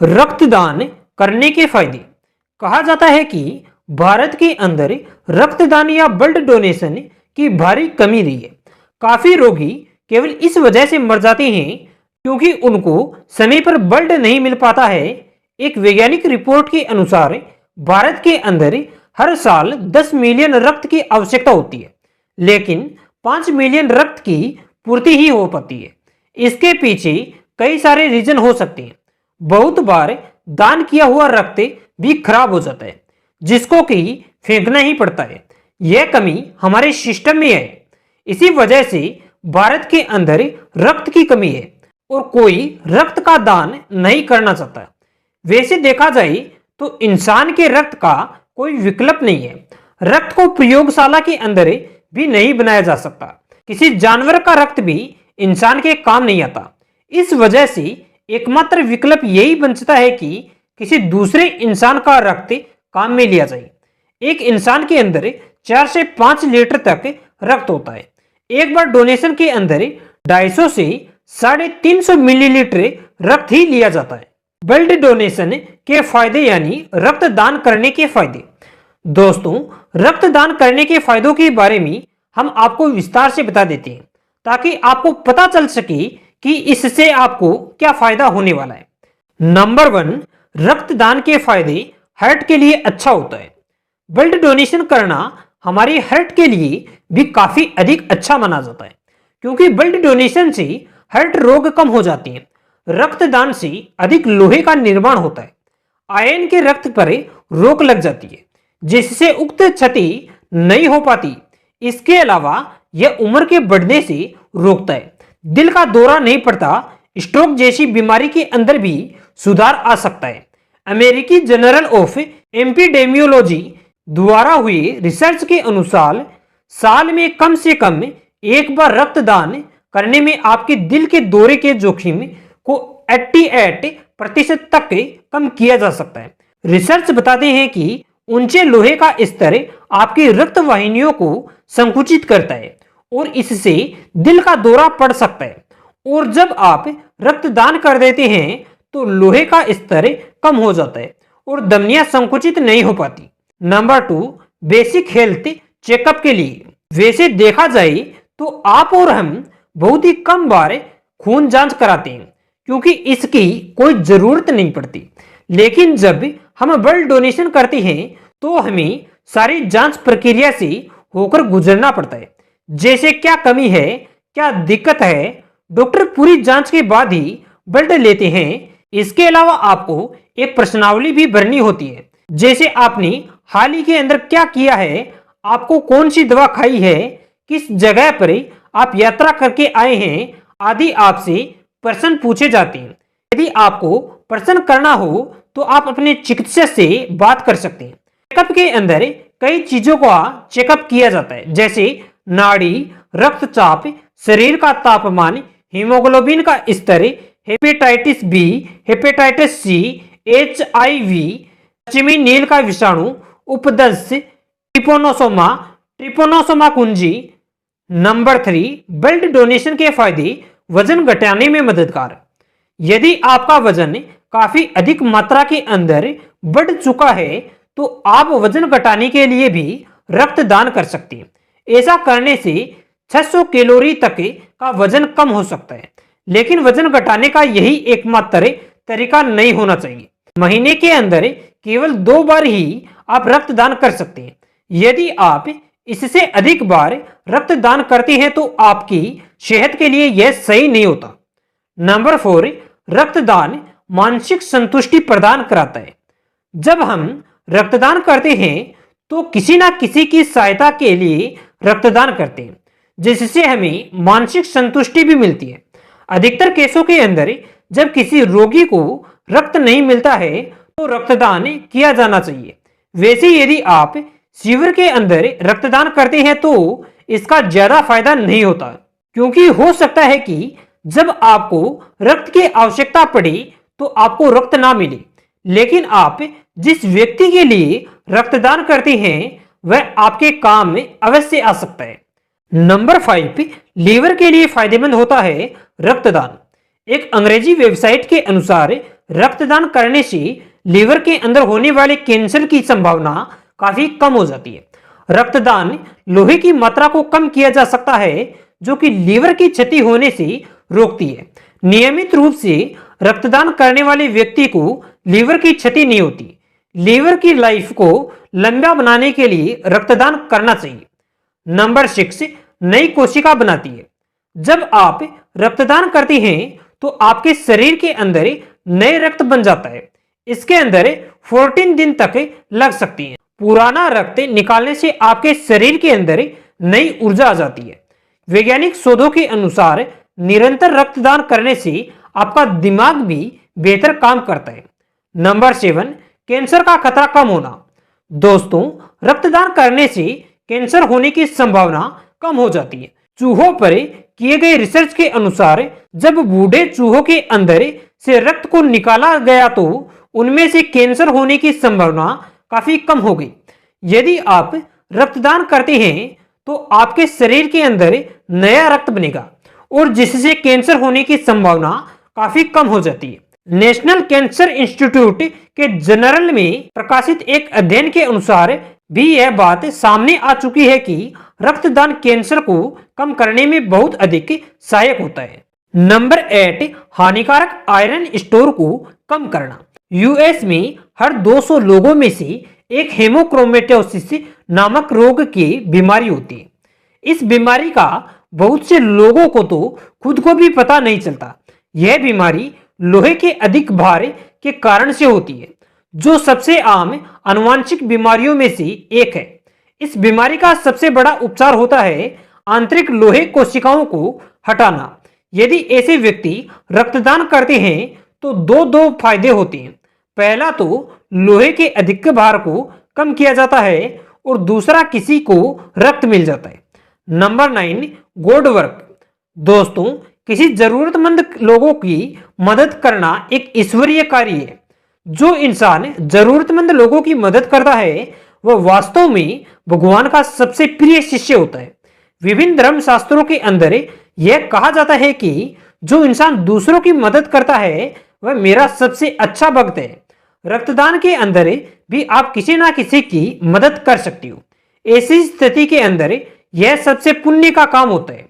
रक्तदान करने के फायदे। कहा जाता है कि भारत के अंदर रक्तदान या ब्लड डोनेशन की भारी कमी रही है। काफी रोगी केवल इस वजह से मर जाते हैं क्योंकि उनको समय पर ब्लड नहीं मिल पाता है। एक वैज्ञानिक रिपोर्ट के अनुसार भारत के अंदर हर साल 10 मिलियन रक्त की आवश्यकता होती है, लेकिन 5 मिलियन रक्त की पूर्ति ही हो पाती है। इसके पीछे कई सारे रीजन हो सकते हैं। बहुत बार दान किया हुआ रक्त भी खराब हो जाता है, जिसको कि फेंकना ही पड़ता है। यह कमी हमारे सिस्टम में है। इसी वजह से भारत के अंदर रक्त की कमी है और कोई रक्त का दान नहीं करना चाहता। वैसे देखा जाए तो इंसान के रक्त का कोई विकल्प नहीं है। रक्त को प्रयोगशाला के अंदर भी नहीं बनाया जा सकता। किसी जानवर का रक्त भी इंसान के काम नहीं आता। इस वजह से एकमात्र विकल्प यही बचता है कि किसी दूसरे इंसान का रक्त काम में लिया जाए। एक इंसान के अंदर 4 से 5 लीटर तक रक्त होता है। एक बार डोनेशन के अंदर 250 से 350 मिलीलीटर रक्त ही लिया जाता है। ब्लड डोनेशन के फायदे यानी रक्तदान करने के फायदे। दोस्तों, रक्तदान करने के फायदों के बारे में हम आपको विस्तार से बता देते हैं ताकि आपको पता चल सके कि इससे आपको क्या फायदा होने वाला है। नंबर 1, रक्तदान के फायदे हार्ट के लिए अच्छा होता है। ब्लड डोनेशन करना हमारे हार्ट के लिए भी काफी अधिक अच्छा माना जाता है, क्योंकि ब्लड डोनेशन से हार्ट रोग कम हो जाते हैं। रक्तदान से अधिक लोहे का निर्माण होता है। आयरन के रक्त पर रोक लग जाती है, जिससे उक्त क्षति नहीं हो पाती। इसके अलावा यह उम्र के बढ़ने से रोकता है। दिल का दौरा नहीं पड़ता। स्ट्रोक जैसी बीमारी के अंदर भी सुधार आ सकता है। अमेरिकी जर्नल ऑफ एपिडेमियोलॉजी द्वारा हुई रिसर्च के अनुसार साल में कम से कम एक बार रक्तदान करने में आपके दिल के दौरे के जोखिम को 88% तक कम किया जा सकता है। रिसर्च बताते हैं कि ऊंचे लोहे का स्तर आपकी रक्त वाहिनियों को संकुचित करता है और इससे दिल का दौरा पड़ सकता है। और जब आप रक्तदान कर देते हैं तो लोहे का स्तर कम हो जाता है और धमनियां संकुचित नहीं हो पाती। नंबर 2, बेसिक हेल्थ चेकअप के लिए। वैसे देखा जाए तो आप और हम बहुत ही कम बार खून जांच कराते हैं, क्योंकि इसकी कोई जरूरत नहीं पड़ती। लेकिन जब हम ब्लड डोनेशन करते हैं तो हमें सारी जांच प्रक्रिया से होकर गुजरना पड़ता है। जैसे क्या कमी है, क्या दिक्कत है, डॉक्टर पूरी जांच के बाद ही ब्लड लेते हैं। इसके अलावा आपको एक प्रश्नावली भी भरनी होती है, जैसे आपने हाल ही के अंदर क्या किया है, आपको कौन सी दवा खाई है, किस जगह पर आप यात्रा करके आए हैं आदि आपसे प्रश्न पूछे जाते हैं। यदि आपको प्रश्न करना हो तो आप अपने चिकित्सक से बात कर सकते हैं। चेकअप के अंदर कई चीजों का चेकअप किया जाता है, जैसे नाड़ी, रक्तचाप, शरीर का तापमान, हीमोग्लोबिन का स्तर, hepatitis B, hepatitis C, HIV, पश्चिमी नील का विषाणु, उपदस्त, ट्रिपोनोसोमा कुंजी। नंबर 3, ब्लड डोनेशन के फायदे वजन घटाने में मददगार। यदि आपका वजन काफी अधिक मात्रा के अंदर बढ़ चुका है तो आप वजन घटाने के लिए भी रक्तदान कर सकते हैं। ऐसा करने से 600 कैलोरी तक का वजन कम हो सकता है। लेकिन वजन घटाने का यही एकमात्र तरीका नहीं होना चाहिए। महीने के अंदर केवल 2 बार ही आप रक्तदान कर सकते हैं। यदि आप इससे अधिक बार रक्तदान करते हैं तो आपकी सेहत के लिए यह सही नहीं होता। नंबर 4, रक्तदान मानसिक संतुष्टि प्रदान कराता है। जब हम रक्तदान करते हैं तो किसी ना किसी की सहायता के लिए रक्तदान करते हैं, जिससे हमें मानसिक संतुष्टि भी मिलती है। अधिकतर केसों के अंदर जब किसी रोगी को रक्त नहीं मिलता है तो रक्तदान किया जाना चाहिए। वैसे यदि आप शिविर के अंदर रक्तदान करते हैं तो इसका ज्यादा फायदा नहीं होता, क्योंकि हो सकता है कि जब आपको रक्त की आवश्यकता पड़े तो आपको रक्त ना मिले। लेकिन आप जिस व्यक्ति के लिए रक्तदान करते हैं वह आपके काम में अवश्य आ सकता है। नंबर 5, लीवर के लिए फायदेमंद होता है रक्तदान। एक अंग्रेजी वेबसाइट के अनुसार रक्तदान करने से लीवर के अंदर होने वाले कैंसर की संभावना काफी कम हो जाती है। रक्तदान लोहे की मात्रा को कम किया जा सकता है, जो कि लीवर की क्षति होने से रोकती है। नियमित रूप से रक्तदान करने वाले व्यक्ति को लीवर की क्षति नहीं होती। लीवर की लाइफ को लंबा बनाने के लिए रक्तदान करना चाहिए। नंबर 6, नई कोशिका बनाती है। जब आप रक्तदान करते हैं तो आपके शरीर के अंदर नए रक्त बन जाता है। इसके अंदर 14 दिन तक लग सकती है। पुराना रक्त निकालने से आपके शरीर के अंदर नई ऊर्जा आ जाती है। वैज्ञानिक शोधों के अनुसार निरंतर रक्तदान करने से आपका दिमाग भी बेहतर काम करता है। नंबर 7, कैंसर का खतरा कम होना। दोस्तों, रक्तदान करने से कैंसर होने की संभावना कम हो जाती है। चूहों पर किए गए रिसर्च के अनुसार जब बूढ़े चूहों के अंदर से रक्त को निकाला गया तो उनमें से कैंसर होने की संभावना काफी कम हो गई। यदि आप रक्तदान करते हैं तो आपके शरीर के अंदर नया रक्त बनेगा और जिससे कैंसर होने की संभावना काफी कम हो जाती है। नेशनल कैंसर इंस्टीट्यूट के जर्नल में प्रकाशित एक अध्ययन के अनुसार भी यह बात सामने आ चुकी है कि रक्तदान कैंसर को कम करने में बहुत अधिक सहायक होता है। नंबर 8, हानिकारक आयरन स्टोर को कम करना। यूएस में हर 200 लोगों में से एक हेमोक्रोमेटोसिस नामक रोग की बीमारी होती है। इस बीमारी का बहुत से लोगों को तो खुद को भी पता नहीं चलता। यह बीमारी लोहे के अधिक भार के कारण से होती है, जो सबसे आम आनुवंशिक बीमारियों में से एक है। इस बीमारी का सबसे बड़ा उपचार होता है आंतरिक लोहे कोशिकाओं को हटाना। यदि ऐसे व्यक्ति रक्तदान करते हैं तो दो फायदे होते हैं। पहला तो लोहे के अधिक भार को कम किया जाता है और दूसरा किसी को रक्त मिल जाता है। Number 9, good work. दोस्तों, किसी जरूरतमंद लोगों की मदद करना एक ईश्वरीय कार्य है। जो इंसान जरूरतमंद लोगों की मदद करता है वह वास्तव में भगवान का सबसे प्रिय शिष्य होता है। विभिन्न धर्म शास्त्रों के अंदर यह कहा जाता है कि जो इंसान दूसरों की मदद करता है वह मेरा सबसे अच्छा भक्त है। रक्तदान के अंदर भी आप किसी ना किसी की मदद कर सकती हो। ऐसी स्थिति के अंदर यह सबसे पुण्य का काम होता है।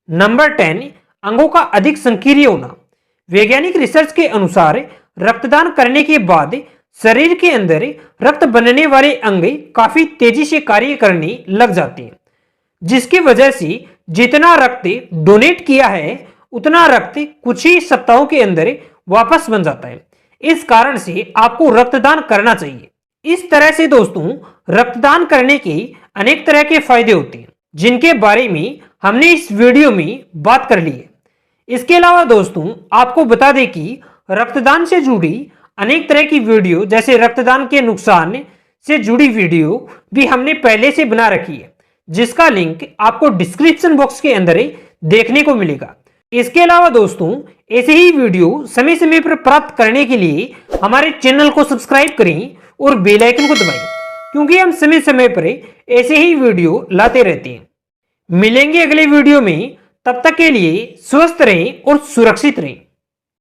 नंबर 10, अंगों का अधिक संकीर्ण होना। वैज्ञानिक रिसर्च के अनुसार रक्तदान करने के बाद शरीर के अंदर रक्त बनने वाले अंग काफी तेजी से कार्य करने लग जाते हैं, जिसकी वजह से जितना रक्त डोनेट किया है उतना रक्त कुछ ही सप्ताहों के अंदर वापस बन जाता है। इस कारण से आपको रक्तदान करना चाहिए। इस तरह से दोस्तों, रक्तदान करने के अनेक तरह के फायदे होते हैं, जिनके बारे में हमने इस वीडियो में बात कर ली है। इसके अलावा दोस्तों, आपको बता दें कि रक्तदान से जुड़ी अनेक तरह की वीडियो, जैसे रक्तदान के नुकसान से जुड़ी वीडियो भी हमने पहले से बना रखी है, जिसका लिंक आपको डिस्क्रिप्शन बॉक्स के अंदर देखने को मिलेगा। इसके अलावा दोस्तों, ऐसे ही वीडियो समय समय पर प्राप्त करने के लिए हमारे चैनल को सब्सक्राइब करें और बेल आइकन को दबाएं, क्योंकि हम समय समय पर ऐसे ही वीडियो लाते रहते हैं। मिलेंगे अगले वीडियो में, तब तक के लिए स्वस्थ रहें और सुरक्षित रहें।